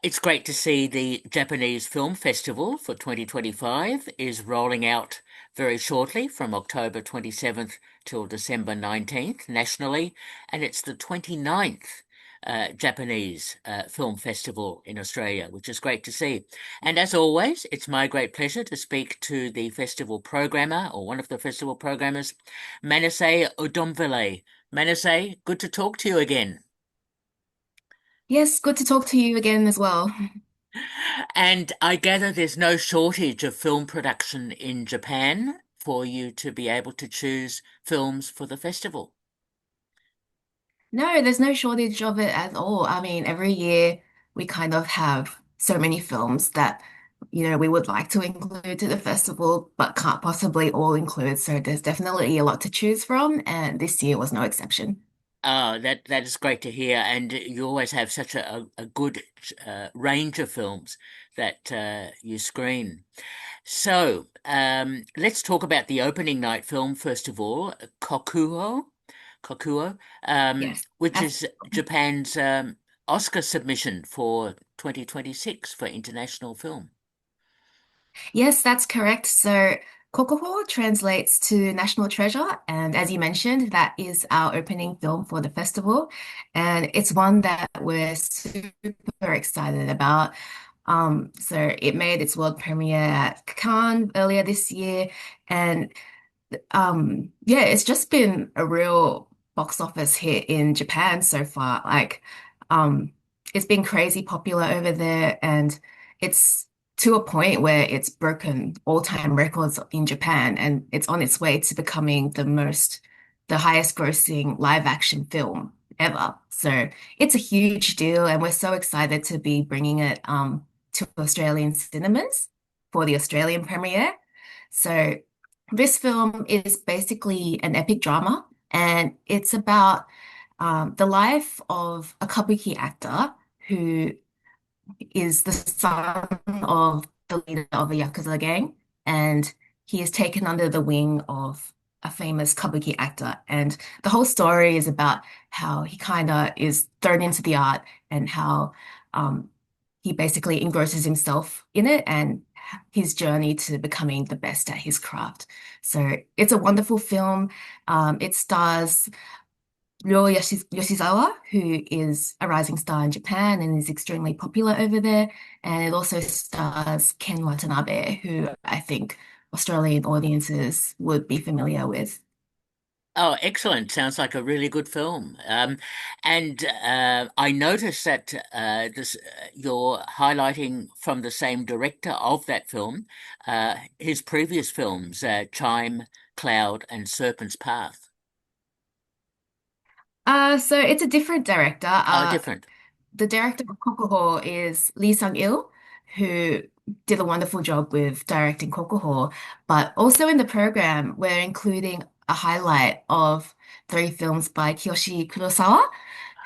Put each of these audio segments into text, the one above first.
It's great to see the Japanese Film Festival for 2025 is rolling out very shortly from October 27th till December 19th nationally, and it's the 29th Japanese Film Festival in Australia, which is great to see. And as always, it's my great pleasure to speak to the festival programmer, or one of the festival programmers, Manisay Oudomvilay. Manisay, good to talk to you again. Yes, good to talk to you again as well. And I gather there's no shortage of film production in Japan for you to be able to choose films for the festival. No, there's no shortage of it at all. I mean, every year we kind of have so many films that, we would like to include to the festival, but can't possibly all include. So there's definitely a lot to choose from, and this year was no exception. Oh, that is great to hear. And you always have such a good range of films that you screen. So let's talk about the opening night film first of all, Kokuo, Yes. which That's is Japan's Oscar submission for 2026 for international film. Yes, that's correct. So Kokoho translates to National Treasure, and as you mentioned, that is our opening film for the festival, and it's one that we're super excited about. So it made its world premiere at Cannes earlier this year, and yeah, it's just been a real box office hit in Japan so far. Um, it's been crazy popular over there, and it's to a point where it's broken all-time records in Japan, and it's on its way to becoming the highest grossing live action film ever. So it's a huge deal, and we're so excited to be bringing it to Australian cinemas for the Australian premiere. So this film is basically an epic drama, and it's about the life of a kabuki actor who is the son of the leader of a Yakuza gang, and he is taken under the wing of a famous kabuki actor. And the whole story is about how he kind of is thrown into the art and how um, he basically engrosses himself in it and his journey to becoming the best at his craft. So it's a wonderful film. It stars Yoshizawa, who is a rising star in Japan and is extremely popular over there. And it also stars Ken Watanabe, who I think Australian audiences would be familiar with. Oh, excellent. Sounds like a really good film. And I noticed that you're highlighting from the same director of that film, his previous films, Chime, Cloud, and Serpent's Path. So it's a different director. Oh, different. The director of Kokoho is Lee Sang-il, who did a wonderful job with directing Kokoho. But also in the program, we're including a highlight of three films by Kiyoshi Kurosawa,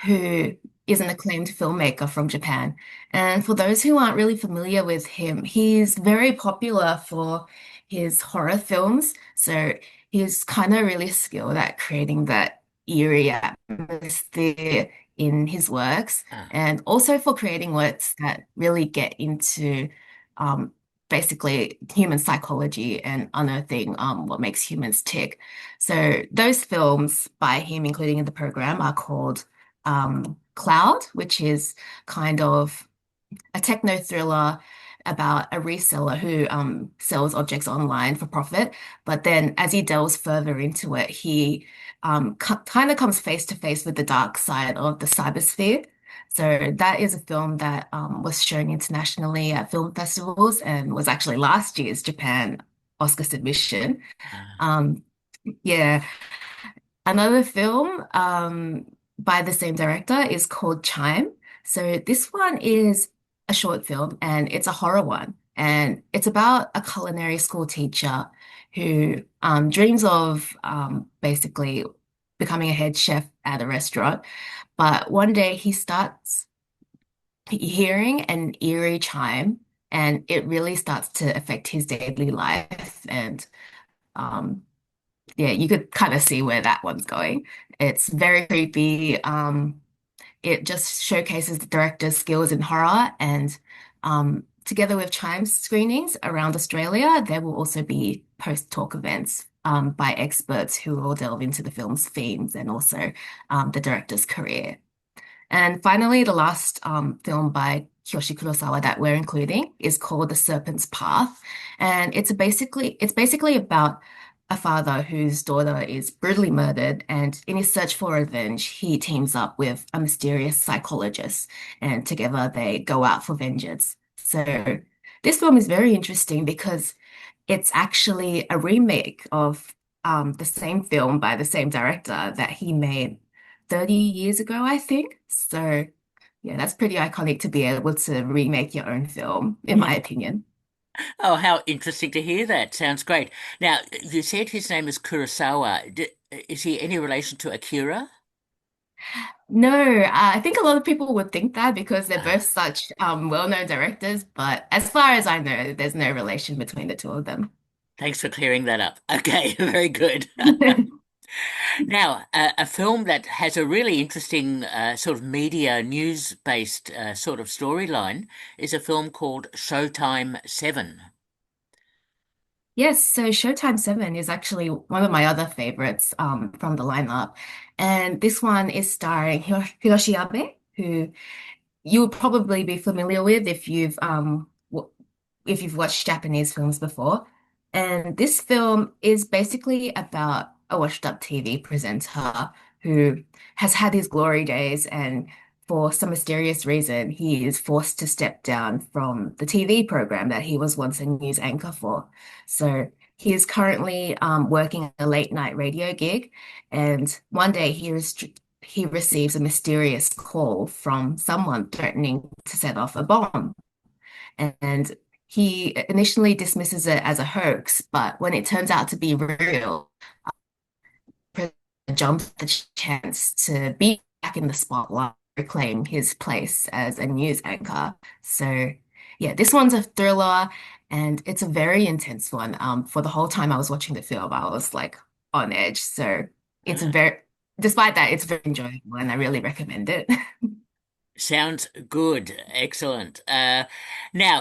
who is an acclaimed filmmaker from Japan. And for those who aren't really familiar with him, he's very popular for his horror films. So he's kind of really skilled at creating that eerie atmosphere in his works, Ah. and also for creating works that really get into um, basically human psychology and unearthing what makes humans tick. So those films by him, including in the program, are called Cloud, which is kind of a techno thriller about a reseller who sells objects online for profit. But then as he delves further into it, he kind of comes face to face with the dark side of the cybersphere. So that is a film that was shown internationally at film festivals and was actually last year's Japan Oscar submission. Ah. Um, yeah, another film by the same director is called Chime. So this one is a short film and it's a horror one. And it's about a culinary school teacher who dreams of basically becoming a head chef at a restaurant. But one day he starts hearing an eerie chime and it really starts to affect his daily life. And um, yeah, you could kind of see where that one's going. It's very creepy. it just showcases the director's skills in horror and together with Chimes screenings around Australia, there will also be post-talk events by experts who will delve into the film's themes and also the director's career. And finally, the last film by Kiyoshi Kurosawa that we're including is called The Serpent's Path, and it's basically about a father whose daughter is brutally murdered, and in his search for revenge, he teams up with a mysterious psychologist, and together they go out for vengeance. So this film is very interesting because it's actually a remake of the same film by the same director that he made 30 years ago, I think. So, yeah, that's pretty iconic to be able to remake your own film, in my opinion. Oh, how interesting to hear that. Sounds great. Now, you said his name is Kurosawa. Is he any relation to Akira? No, I think a lot of people would think that because they're both Ah, such well-known directors, but as far as I know, there's no relation between the two of them. thanks for clearing that up. Okay, very good. Now, a film that has a really interesting sort of media news-based sort of storyline is a film called Showtime 7. Yes, so Showtime 7 is actually one of my other favorites from the lineup. And this one is starring Hiroshi Abe, who you would probably be familiar with if you've watched Japanese films before. And this film is basically about a washed-up TV presenter who has had his glory days, and for some mysterious reason, he is forced to step down from the TV program that he was once a news anchor for. So he is currently working a late night radio gig, and one day he receives a mysterious call from someone threatening to set off a bomb. And he initially dismisses it as a hoax, but when it turns out to be real, President jumps at the chance to be back in the spotlight, reclaim his place as a news anchor. So, yeah, this one's a thriller and it's a very intense one. For the whole time I was watching the film, I was like on edge. So, it's a Ah, very, despite that, it's very enjoyable and I really recommend it. sounds good. Excellent. Now,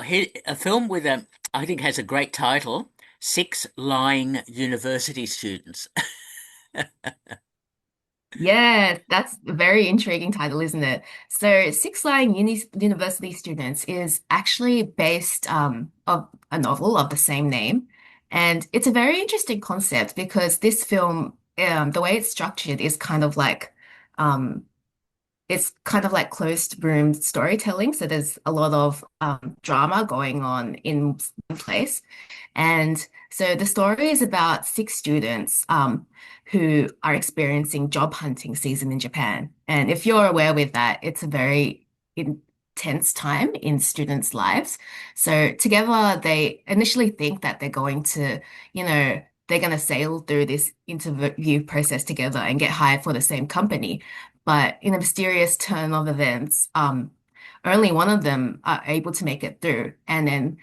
a film with I think has a great title, Six Lying University Students. Yeah, that's a very intriguing title, isn't it? So, Six Flying University Students is actually based of a novel of the same name, and it's a very interesting concept because this film, the way it's structured, is um, kind of like closed room storytelling. So there's a lot of drama going on in one place. And so the story is about six students who are experiencing job hunting season in Japan. And if you're aware with that, it's a very intense time in students' lives. So together, they initially think that they're going to sail through this interview process together and get hired for the same company. But in a mysterious turn of events, only one of them are able to make it through. And then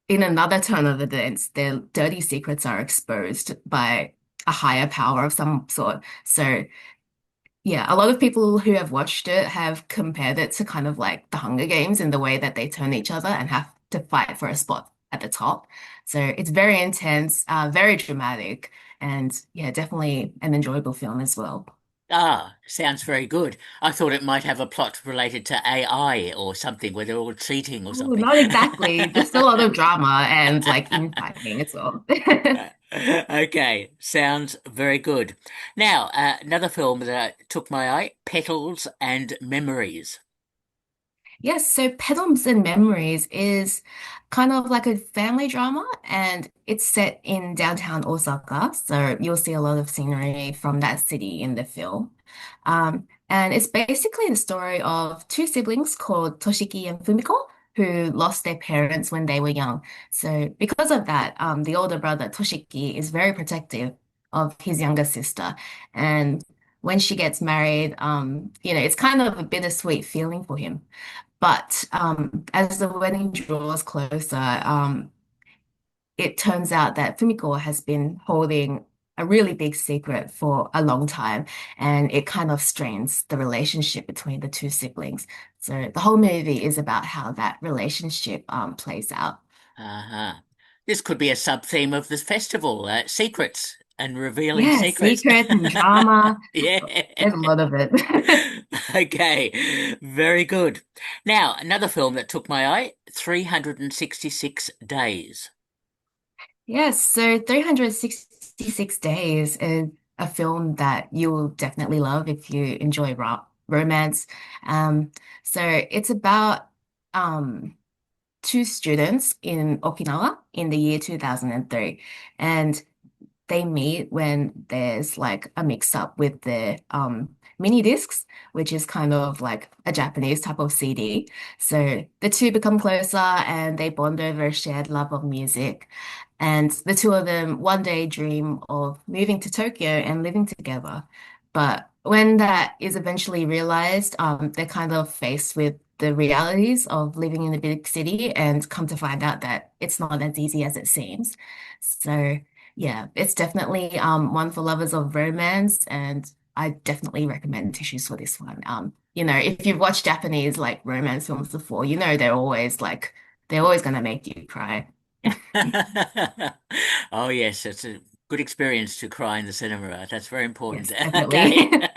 in another turn of events, their dirty secrets are exposed by a higher power of some sort. So, yeah, a lot of people who have watched it have compared it to kind of like the Hunger Games in the way that they turn each other and have to fight for a spot at the top. So it's very intense, very dramatic, and yeah, definitely an enjoyable film as well. Ah, sounds very good. I thought it might have a plot related to AI or something where they're all cheating or Oh, something. not exactly. Just a lot of drama and like infighting as well. Okay, sounds very good. Now, another film that took my eye, Petals and Memories. Yes, so Petals and Memories is kind of like a family drama and it's set in downtown Osaka. So you'll see a lot of scenery from that city in the film. And it's basically the story of two siblings called Toshiki and Fumiko who lost their parents when they were young. So because of that, the older brother Toshiki is very protective of his younger sister. And when she gets married, it's kind of a bittersweet feeling for him. But as the wedding draws closer, it turns out that Fumiko has been holding a really big secret for a long time, and it kind of strains the relationship between the two siblings. So the whole movie is about how that relationship plays out. Uh-huh. This could be a sub-theme of this festival, secrets and revealing Yeah, secrets. secrets and drama. Yeah. There's a lot of it. Okay, very good. Now, another film that took my eye, 366 Days. Yes, so 366 Days is a film that you'll definitely love if you enjoy romance. Um, so it's about um, two students in Okinawa in the year 2003. And they meet when there's like a mix up with the mini discs, which is kind of like a Japanese type of CD. So the two become closer and they bond over a shared love of music. And the two of them one day dream of moving to Tokyo and living together. But when that is eventually realized, they're kind of faced with the realities of living in a big city and come to find out that it's not as easy as it seems. So yeah, it's definitely one for lovers of romance, and I definitely recommend to choose for this one. If you've watched Japanese like romance films before, they're always gonna make you cry. Oh, yes, it's a good experience to cry in the cinema. That's very important. Yes, definitely. Okay.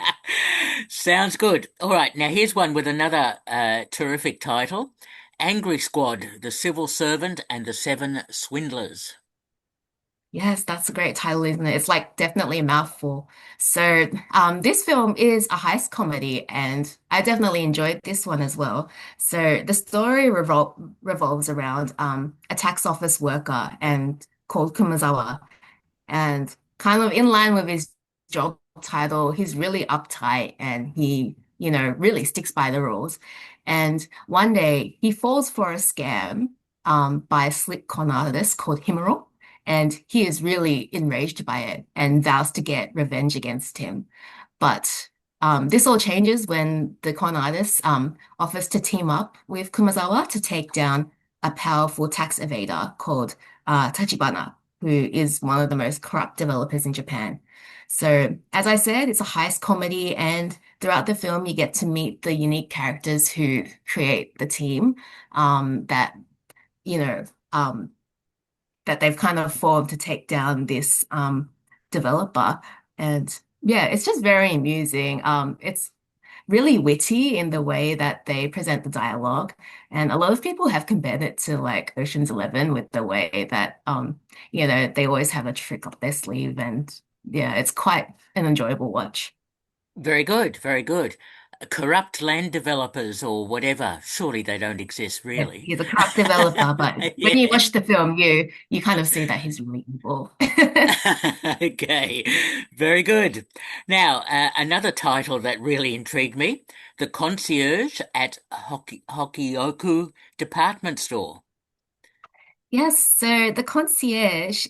Sounds good. All right, now here's one with another terrific title, Angry Squad, The Civil Servant and the Seven Swindlers. Yes, that's a great title, isn't it? It's like definitely a mouthful. So, this film is a heist comedy, and I definitely enjoyed this one as well. So, the story revolves around a tax office worker and called Kumazawa, and kind of in line with his job title, he's really uptight and he really sticks by the rules. And one day he falls for a scam by a slick con artist called Himuro. And he is really enraged by it and vows to get revenge against him. But this all changes when the con artist offers to team up with Kumazawa to take down a powerful tax evader called Tachibana, who is one of the most corrupt developers in Japan. So, as I said, it's a heist comedy, and throughout the film, you get to meet the unique characters who create the team that, you know, um, that they've kind of formed to take down this developer. And yeah, it's just very amusing. It's really witty in the way that they present the dialogue. And a lot of people have compared it to like Ocean's 11 with the way that they always have a trick up their sleeve. And yeah, it's quite an enjoyable watch. Very good, very good. Corrupt land developers or whatever, surely they don't exist Yes, really. he's a corrupt developer, but when you Yeah. watch the film, you kind of see that he's really evil. Okay, very good. Now, another title that really intrigued me, The Concierge at Hokioku Department Store. Yes, so The Concierge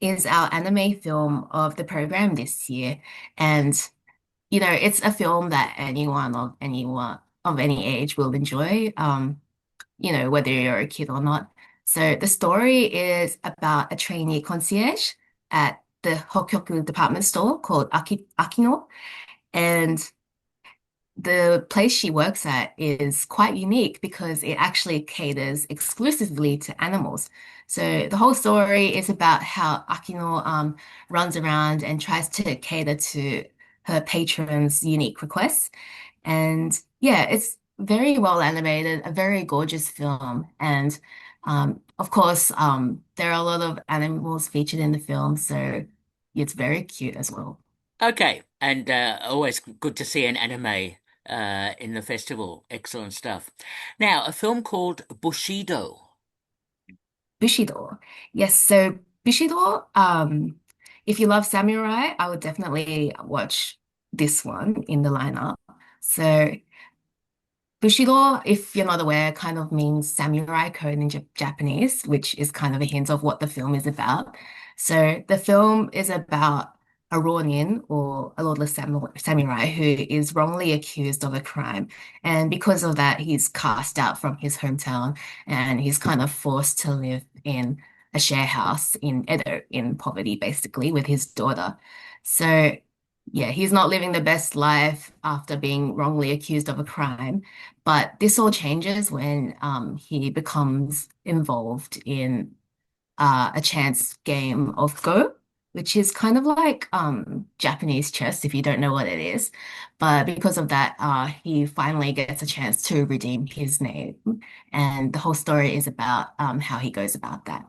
is our anime film of the program this year. And it's a film that anyone of any age will enjoy, whether you're a kid or not. So the story is about a trainee concierge at the Hokyoku department store called Akino. And the place she works at is quite unique because it actually caters exclusively to animals. So the whole story is about how Akino runs around and tries to cater to her patrons' unique requests. And yeah, it's very well animated, a very gorgeous film. And of course, there are a lot of animals featured in the film, so it's very cute as well. Okay, and always good to see an anime in the festival. Excellent stuff. Now, a film called Bushido. Bushido. Yes, so Bushido, if you love samurai, I would definitely watch this one in the lineup. So Bushido, if you're not aware, kind of means samurai code in Japanese, which is kind of a hint of what the film is about. So the film is about a Ronin or a lordless samurai who is wrongly accused of a crime. And because of that, he's cast out from his hometown and he's kind of forced to live in a share house in Edo in poverty, basically, with his daughter. So, yeah, he's not living the best life after being wrongly accused of a crime. But this all changes when he becomes involved in a chance game of Go, which is kind of like Japanese chess, if you don't know what it is. But because of that, he finally gets a chance to redeem his name. And the whole story is about how he goes about that.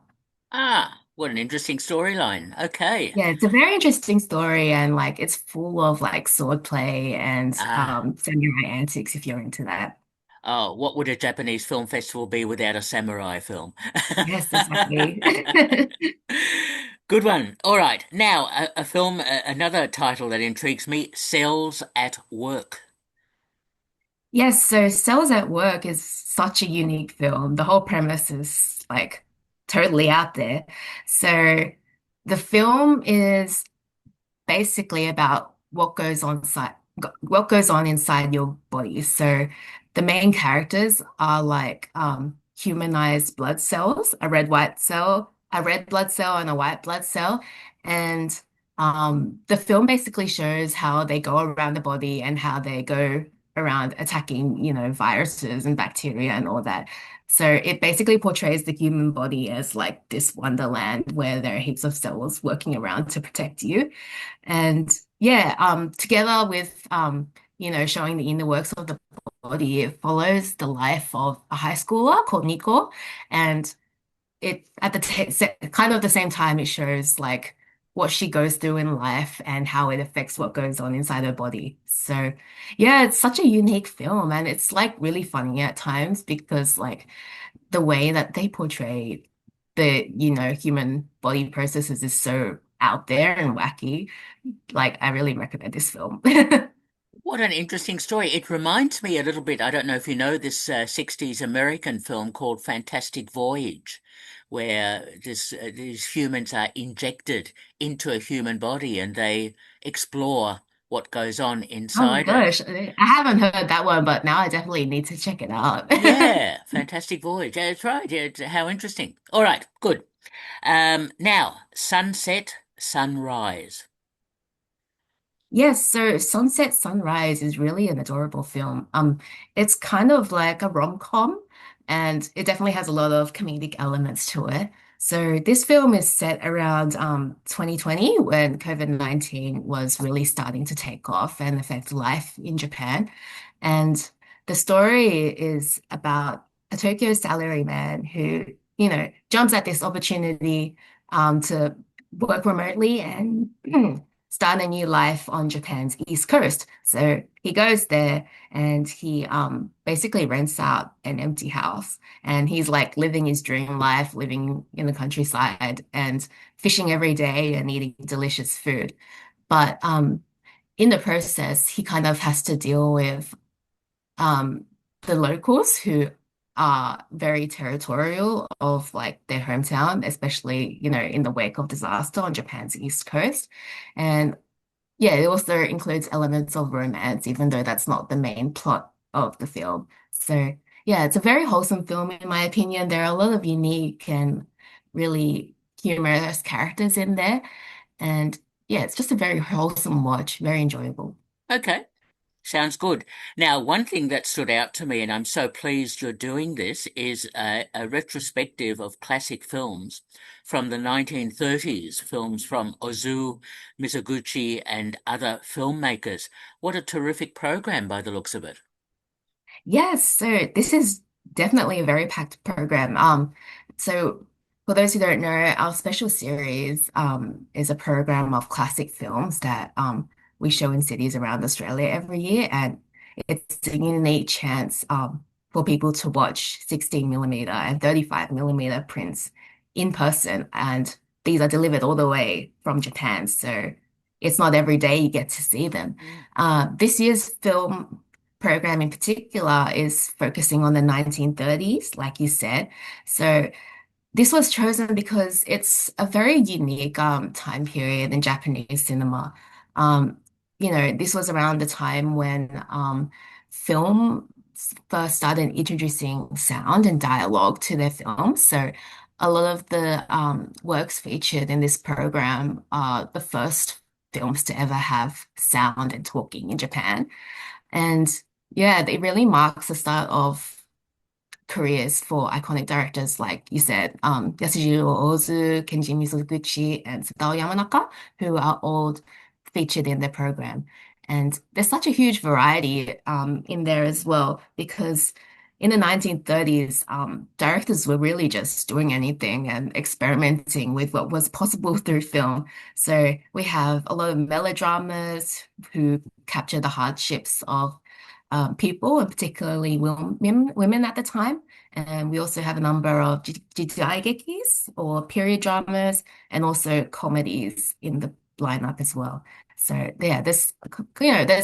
Ah, what an interesting storyline. Okay. Yeah, it's a very interesting story and like it's full of like swordplay and Ah, samurai antics if you're into that. oh, what would a Japanese film festival be without a samurai film? Yes, exactly. Good one. All right. Now, a film, another title that intrigues me, Cells at Work. Yes, so Cells at Work is such a unique film. The whole premise is like totally out there. So the film is basically about what goes on inside your body. So the main characters are like humanized blood cells, a red blood cell and a white blood cell. And the film basically shows how they go around the body and how they go around attacking, viruses and bacteria and all that. So it basically portrays the human body as like this wonderland where there are heaps of cells working around to protect you. And yeah, together with showing the inner works of the body, it follows the life of a high schooler called Nico, and it at the kind of the same time it shows like what she goes through in life and how it affects what goes on inside her body. So yeah, it's such a unique film, and it's like really funny at times because like the way that they portray the human body processes is so out there and wacky. Like, I really recommend this film. What an interesting story. It reminds me a little bit, I don't know if you know this 60s American film called Fantastic Voyage, where these humans are injected into a human body and they explore what goes on Oh my inside it. gosh, I haven't heard that one, but now I definitely need to check it out. Yeah, Fantastic Voyage. Yeah, that's right. Yeah, how interesting. All right, good. Now, Sunset, Sunrise. Yes, so Sunset Sunrise is really an adorable film. It's kind of like a rom-com, and it definitely has a lot of comedic elements to it. So this film is set around 2020 when COVID-19 was really starting to take off and affect life in Japan. And the story is about a Tokyo salaryman who, jumps at this opportunity to work remotely and start a new life on Japan's East Coast. So he goes there and he basically rents out an empty house and he's like living his dream life, living in the countryside and fishing every day and eating delicious food. But in the process, he kind of has to deal with um, the locals who are very territorial of like their hometown, especially, in the wake of disaster on Japan's East Coast. And yeah, it also includes elements of romance, even though that's not the main plot of the film. So yeah, it's a very wholesome film in my opinion. There are a lot of unique and really humorous characters in there. And yeah, it's just a very wholesome watch, very enjoyable. Okay. Sounds good. Now, one thing that stood out to me, and I'm so pleased you're doing this, is a retrospective of classic films from the 1930s, films from Ozu, Mizoguchi, and other filmmakers. What a terrific program by the looks of it. Yes, so this is definitely a very packed program. So for those who don't know, our special series is a program of classic films that we show in cities around Australia every year, and it's a unique chance for people to watch 16 millimeter and 35 millimeter prints in person, and these are delivered all the way from Japan, so it's not every day you get to see them. Mm. This year's film program in particular is focusing on the 1930s, like you said. So this was chosen because it's a very unique time period in Japanese cinema. Um, this was around the time when film first started introducing sound and dialogue to their films. So a lot of the works featured in this program are the first films to ever have sound and talking in Japan. And yeah, it really marks the start of careers for iconic directors, like you said, Yasujiro Ozu, Kenji Mizoguchi, and Sadao Yamanaka, who are all featured in the program. And there's such a huge variety in there as well, because in the 1930s, directors were really just doing anything and experimenting with what was possible through film. So we have a lot of melodramas who capture the hardships of people, and particularly women at the time. And we also have a number of jidaigekis or period dramas and also comedies in the lineup as well. So yeah, there's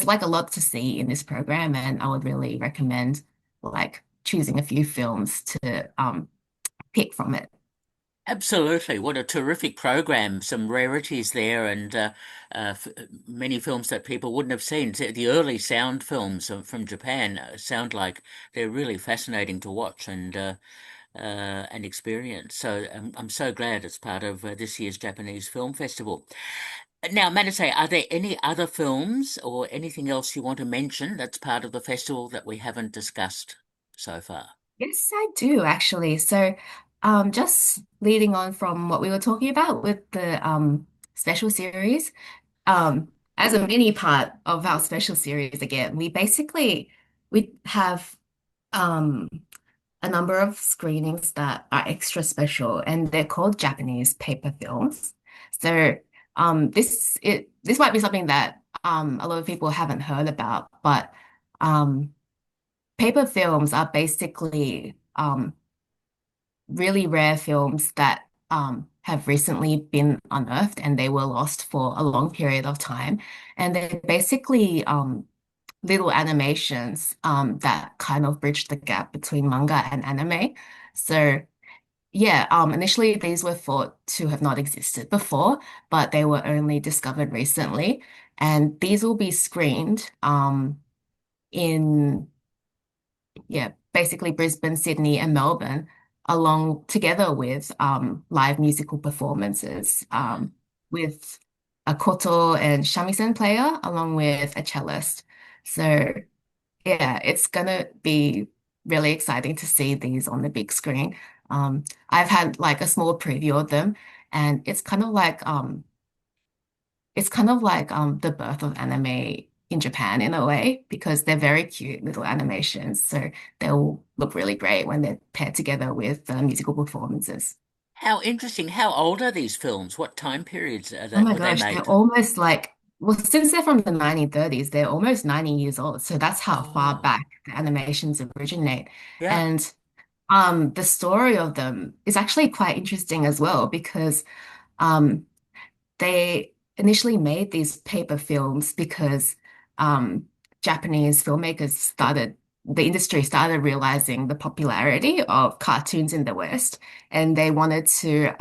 like a lot to see in this program, and I would really recommend like choosing a few films to pick from it. Absolutely. What a terrific program. Some rarities there and many films that people wouldn't have seen. The early sound films from Japan sound like they're really fascinating to watch and experience. So I'm so glad it's part of this year's Japanese Film Festival. Now, Manase, are there any other films or anything else you want to mention that's part of the festival that we haven't discussed so far? Yes, I do actually. So, just leading on from what we were talking about with the special series, as a mini part of our special series again, we have um a number of screenings that are extra special, and they're called Japanese paper films. So, this might be something that a lot of people haven't heard about, but um paper films are basically really rare films that have recently been unearthed and they were lost for a long period of time. And they're basically little animations that kind of bridge the gap between manga and anime. So yeah, initially these were thought to have not existed before, but they were only discovered recently. And these will be screened in basically Brisbane, Sydney, and Melbourne, along together with live musical performances with a koto and shamisen player, along with a cellist. So yeah, it's gonna be really exciting to see these on the big screen. I've had like a small preview of them, and it's kind of like the birth of anime in Japan in a way because they're very cute little animations. So they'll look really great when they're paired together with musical performances. How interesting. How old are these films? What time periods are Oh my were they gosh, they're made? almost like, well, since they're from the 1930s, they're almost 90 years old. So that's how far Oh, back the animations originate. yeah. And the story of them is actually quite interesting as well because um, they initially made these paper films because um, Japanese filmmakers the industry started realizing the popularity of cartoons in the West, and they wanted to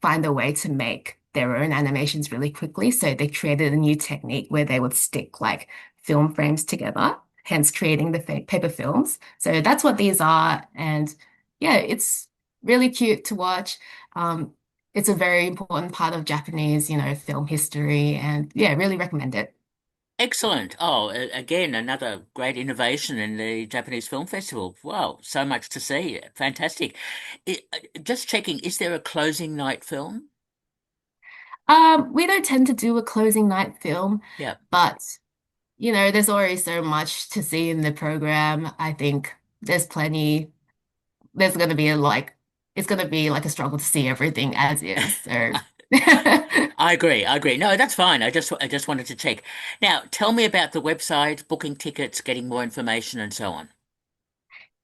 find a way to make their own animations really quickly. So they created a new technique where they would stick like film frames together, hence creating the paper films. So that's what these are. And yeah, it's really cute to watch. Um, it's a very important part of Japanese, film history, and yeah, really recommend it. Excellent. Oh, again, another great innovation in the Japanese Film Festival. Wow, so much to see. Fantastic. Just checking, is there a closing night film? We don't tend to do a closing night film, Yeah. but there's already so much to see in the program. I think there's plenty. There's gonna be it's gonna be like a struggle to see everything as is. So I agree. I agree. No, that's fine. I just wanted to check. Now, tell me about the website, booking tickets, getting more information, and so on.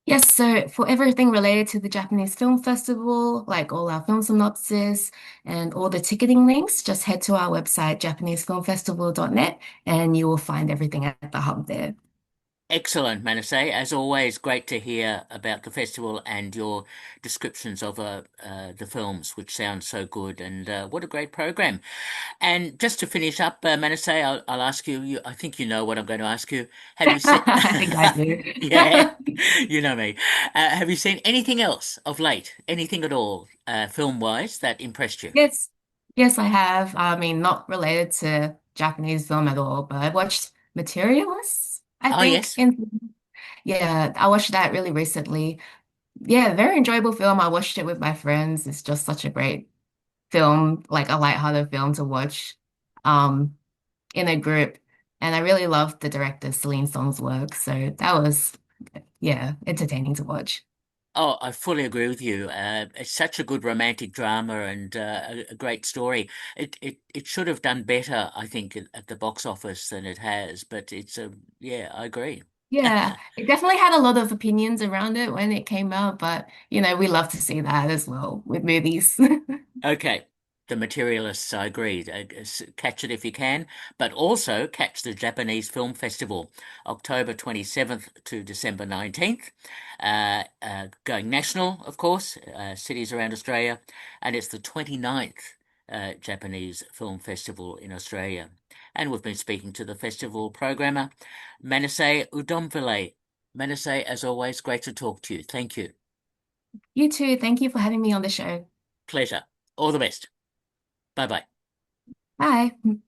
Yes, so for everything related to the Japanese Film Festival, like all our film synopsis and all the ticketing links, just head to our website, japanesefilmfestival.net, and you will find everything at the hub there. Excellent, Manisay. As always, great to hear about the festival and your descriptions of the films, which sound so good. And what a great program. And just to finish up, Manisay, I'll ask you, I think you know what I'm going to ask you. Have you seen, I think I do. yeah, you know me. Have you seen anything else of late? Anything at all, film-wise, that impressed you? Yes, yes, I have. I mean, not related to Japanese film at all, but I watched Materialists, I Oh, think. yes. Yeah, I watched that really recently. Yeah, very enjoyable film. I watched it with my friends. It's just such a great film, like a lighthearted film to watch in a group. And I really loved the director Celine Song's work. So that was, yeah, entertaining to watch. Oh, I fully agree with you. It's such a good romantic drama and a great story. It should have done better, I think, at the box office than it has. But yeah, I agree. Yeah, it definitely had a lot of opinions around it when it came out, but we love to see that as well with movies. Okay, the materialists, I agree. Catch it if you can, but also catch the Japanese Film Festival, October 27th to December 19th. Going national, of course, cities around Australia, and it's the 29th Japanese Film Festival in Australia. And we've been speaking to the festival programmer, Manisay Oudomvilay. Manisay, as always, great to talk to you. Thank you. You too. Thank you for having me on the show. Pleasure. All the best. Bye bye. Bye.